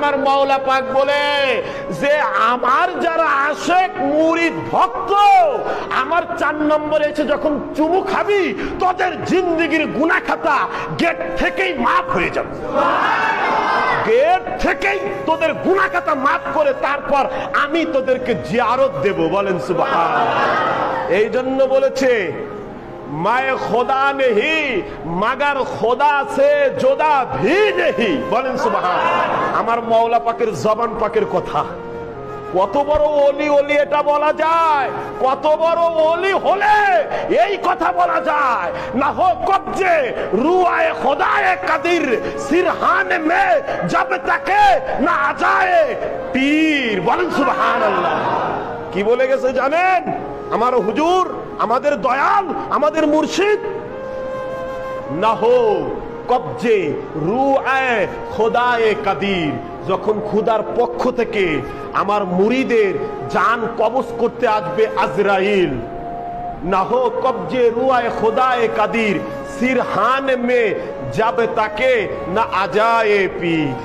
আমার মাওলা পাক বলে যে আমার যারা আশিক মুরিদ ভক্ত, আমার 4 নম্বরে এসে যখন চুমু খাবি তোদের জিন্দেগির গুনাহ খাতা গেট থেকেই মাফ হয়ে যাবে। গেট থেকেই তোদের গুনাহ খাতা মাফ করে তারপর আমি তোদেরকে জিয়ারত দেব। বলেন সুবহানাল্লাহ। এই জন্য বলেছে মায়ে খোদা নেহি মাগার খোদা সে জোদা ভি নেহি। বলেন সুবহানাল্লাহ। আমার মাওলা পাকের জবান পাকের কথা। কত বড় ওলি ওলি এটা বলা যায়, কত বড় ওলি হলে এই কথা বলা যায়। না হো কবজে রুআয়ে খোদায়ে কাদির সিরহান মে জব তাকে না আজায়ে পীর। বলেন সুবহানাল্লাহ। কি বলে গেছে জানেন আমার হুজুর, আমাদের দয়াল, আমাদের মুর্শিদ? না হো কবজে রুআয়ে খোদায়ে কাদির, যখন খুদার পক্ষ থেকে আমার মুরিদের জান কবজ করতে আসবে আজরাইল। না হো কবজে রুআয়ে খোদায়ে কাদির সিরহান মে জব তাকে না আজায়ে পীর।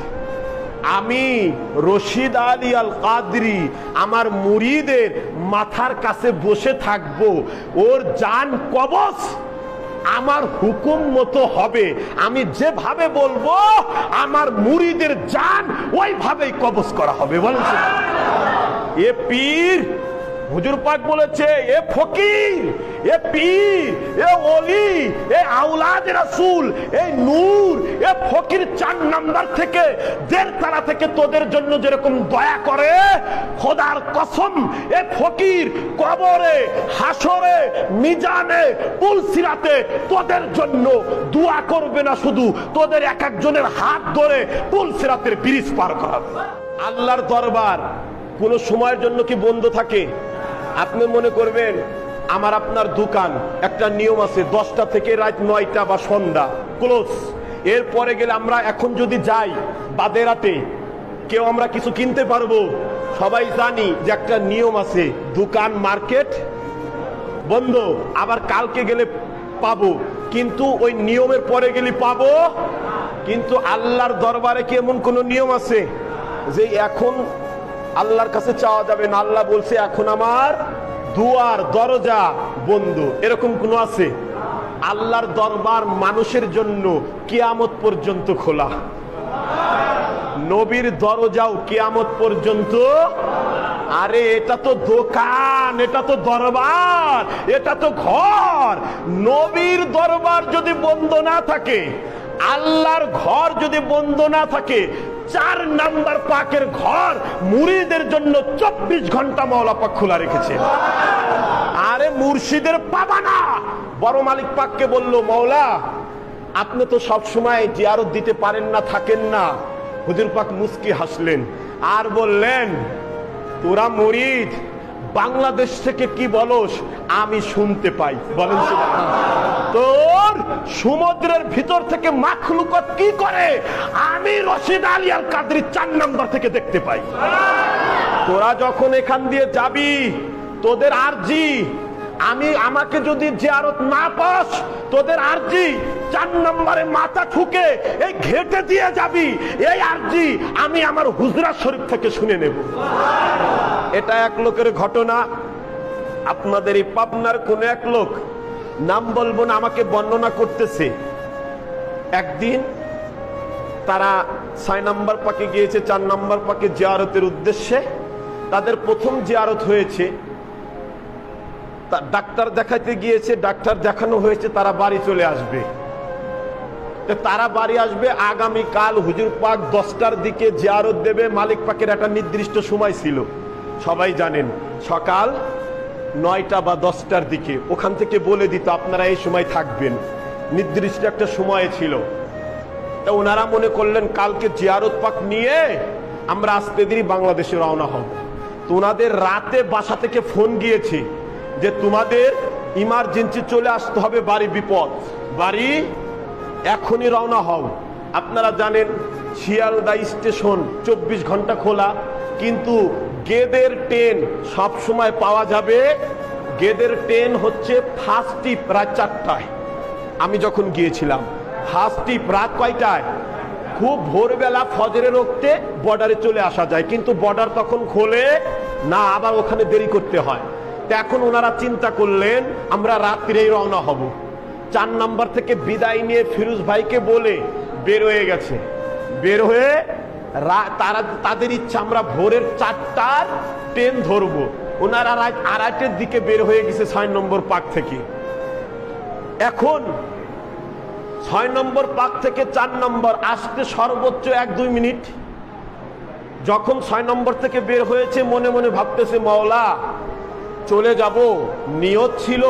আমি রশিদ আলী আল কাদরি আমার মুরিদের মাথার কাছে বসে থাকবো, ওর জান কবজ আমার হুকুম মতো হবে। আমি যেভাবে বলবো আমার মুরিদের জান ওইভাবেই কবজ করা হবে। বলেন এ পীর, হুজুর পাক বলেছে এ ফকির, এ পীর, এ ওলি, এ আওলাদ রাসূল, এই নূর, এ ফকির 4 নাম্বার থেকে দেড়তলা থেকে তোদের জন্য যেরকম দয়া করে, খোদার কসম এ ফকির কবরে, হাসরে, মিজানে, পুলসিরাতে তোদের জন্য দোয়া করবে না, শুধু তোদের এক একজনের হাত ধরে পুলসিরাতের ব্রিজ পার করাবে। আল্লাহর দরবার কোন সময়ের জন্য কি বন্ধ থাকে? আপনি মনে করবেন আমার আপনার দোকান একটা নিয়ম আছে, 10টা থেকে রাত 9টা বা সন্ধ্যা ক্লোজ। এরপরে গেলে আমরা এখন যদি যাই বাদে রাতে কেউ আমরা কিছু কিনতে পারবো? সবাই জানি যে একটা নিয়ম আছে, দোকান মার্কেট বন্ধ। আবার কালকে গেলে পাবো, কিন্তু ওই নিয়মের পরে গেলে পাবো। কিন্তু আল্লাহর দরবারে কি এমন কোন নিয়ম আছে যে এখন আল্লাহর কাছে চাওয়া যাবে না? আল্লাহ বলছে এখন আমার দুয়ার দরজা বন্ধ, এরকম কোন আছে? আল্লাহর দরবার মানুষের জন্য কিয়ামত পর্যন্ত খোলা। নবীর দরজাও কিয়ামত পর্যন্ত। আরে এটা তো দোকান, এটা তো দরবার, এটা তো ঘর। নবীর দরবার যদি বন্ধ না থাকে, আল্লাহর ঘর যদি বন্ধ না থাকে, 4 নাম্বার পাকের ঘর মুরিদের জন্য 24 ঘন্টা মাওলা পাক খোলা রেখেছে। আরে মুর্শিদের পাবা না, বড় মালিক পাককে বলল মাওলা আপনি তো সব সময় জিয়ারত দিতে পারেন না, থাকেন না। হুজুর পাক মুস্কি হাসলেন আর বললেন তোরা মুরিদ বাংলাদেশ থেকে কি বলস আমি শুনতে পাই। বলেন তোর সমুদ্রের ভিতর থেকে মাখলুকাত কি করে আমি রশিদ আলী আল কাদরি 4 নাম্বার থেকে দেখতে পাই। তোরা যখন এখান দিয়ে যাবি তোদের আরজি, আমাকে যদি জিয়ারত না পাস তোদের আরজি 4 নম্বরে মাথা ঠুকে এই ঘেটে দিয়ে যাবি। এই আরজি আমি আমার হুজরা শরীফ থেকে শুনে নেব। এটা এক লোকের ঘটনা। আপনাদের এই পাবনার কোন এক লোক, নাম বলবো না, আমাকে বর্ণনা করতেছে। একদিন তারা 6 নম্বর পাকে গিয়েছে 4 নম্বর পাকে জিয়ারতের উদ্দেশ্যে। তাদের প্রথম জিয়ারত হয়েছে, ডাক্তার দেখাইতে গিয়েছে, ডাক্তার দেখানো হয়েছে, তারা বাড়ি চলে আসবে। তারা বাড়ি আসবে আগামীকাল হুজুর পাক 10টার দিকে জিয়ারত দেবে। মালিক পাকের একটা নির্দিষ্ট সময় ছিল, সবাই জানেন, সকাল 9টা বা 10টার দিকে ওখান থেকে বলে দিত আপনারা এই সময় থাকবেন, নির্দিষ্ট একটা সময় ছিল। তা ওনারা মনে করলেন কালকে জিয়ারত পাক নিয়ে আমরা আস্তে ধীরে বাংলাদেশে রওনা হব। তো ওনাদের রাতে বাসা থেকে ফোন গিয়েছে যে তোমাদের ইমার্জেন্সি চলে আসতে হবে, বাড়ি বিপদ, বাড়ি এখনই রওনা হও। আপনারা জানেন শিয়ালদা স্টেশন 24 ঘন্টা খোলা, কিন্তু গেদের ট্রেন সব সময় পাওয়া যাবে। গেদের ট্রেন হচ্ছে ফার্স্ট ট্রিপ রাত 4টায়। আমি যখন গিয়েছিলাম ফার্স্ট ট্রিপ রাত কয়টায়? খুব ভোরবেলা ফজরে রক্তে বর্ডারে চলে আসা যায়, কিন্তু বর্ডার তখন খোলে না, আবার ওখানে দেরি করতে হয়। তো এখন ওনারা চিন্তা করলেন আমরা রাত্রেই রওনা হব। 4 নম্বর থেকে বিদায় নিয়ে ফিরোজ ভাইকে বলে বের হয়ে গেছে। বের হয়ে তাদের ইচ্ছা আমরা ভোরের 4টার ট্রেন ধরবো। ওনারা রাত 2:30-এর দিকে বের হয়ে গেছে 6 নম্বর পাক থেকে। এখন 6 নম্বর পাক থেকে 4 নম্বর আসতে সর্বোচ্চ 1-2 মিনিট। যখন 6 নম্বর থেকে বের হয়েছে মনে মনে ভাবতেছে মাওলা চলে যাব, নিয়ত ছিল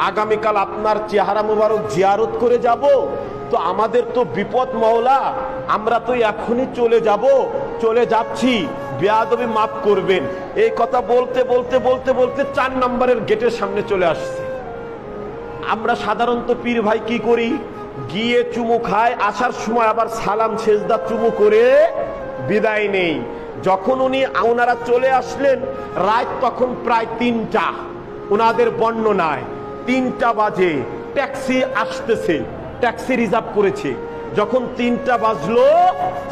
আগামীকাল আপনার চেহারা মুবারক জিয়ারত করে যাব, তো আমাদের তো বিপদ মাওলা, আমরা তো এখনই চলে যাব, চলে যাচ্ছি, বেয়াদবি মাফ করবেন। এই কথা বলতে বলতে বলতে বলতে 4 নম্বরের গেটের সামনে চলে আসছে। আমরা সাধারণত পীর ভাই কি করি, গিয়ে চুমু খায়, আসার সময় আবার সালাম সেজদা চুমু করে বিদায় নেই। যখন ওনারা চলে আসলেন রাত তখন প্রায় 3টা, ওনাদের বর্ণনায় 3টা বাজে, ট্যাক্সি আসতেছে, ট্যাক্সি রিজার্ভ করেছে। যখন 3টা বাজলো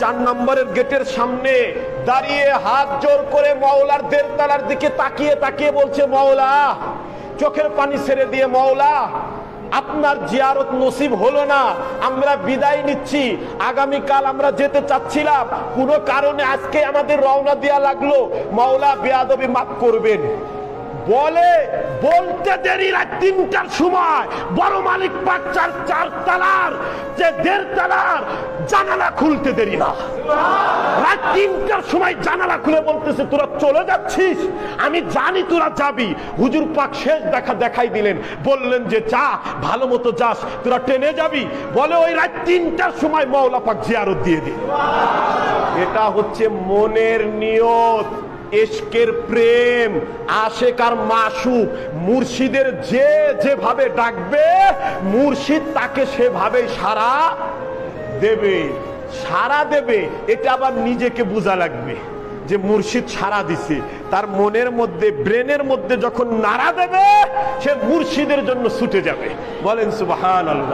4 নম্বরের গেটের সামনে দাঁড়িয়ে হাত জোর করে মাওলার 1.5 তলার দিকে তাকিয়ে তাকিয়ে বলছে মাওলা, চোখের পানি ছেড়ে দিয়ে মাওলা আপনার জিয়ারত নসিব হলো না, আমরা বিদায় নিচ্ছি, আগামীকাল আমরা যেতে চাচ্ছিলাম, কোনো কারণে আজকে আমাদের রওনা দেয়া লাগলো, মাওলা বেয়াদবি মাফ করবেন। বলে বলতে দেরি রাত 3টার সময় বড় মালিক পাক 4 তলার যে 1.5 তলার জানালা খুলতে দেরি না। রাত 3টার সময় জানালা খুলে বলতেছে তোরা চলে যাচ্ছিস, আমি জানি তোরা যাবি। হুজুর পাক শেষ দেখাই দিলেন, বললেন যে যা ভালো মতো যাস, তোরা ট্রেনে যাবি। বলে ওই রাত 3টার সময় মাওলা পাক জিয়ারত দিয়ে দিল। এটা হচ্ছে মনের নিয়ত, ইশকের প্রেম, আশেক আর মাশুক। মুর্শিদের যে যেভাবে ডাকবে মুর্শিদ তাকে সেভাবেই সাড়া দেবে, সাড়া দেবে। এটা আবার নিজেকে বোঝা লাগবে যে মুর্শিদ সাড়া দিছে, তার মনের মধ্যে ব্রেনের মধ্যে যখন নাড়া দেবে সে মুর্শিদের জন্য ছুটে যাবে। বলেন সুবহানাল্লাহ।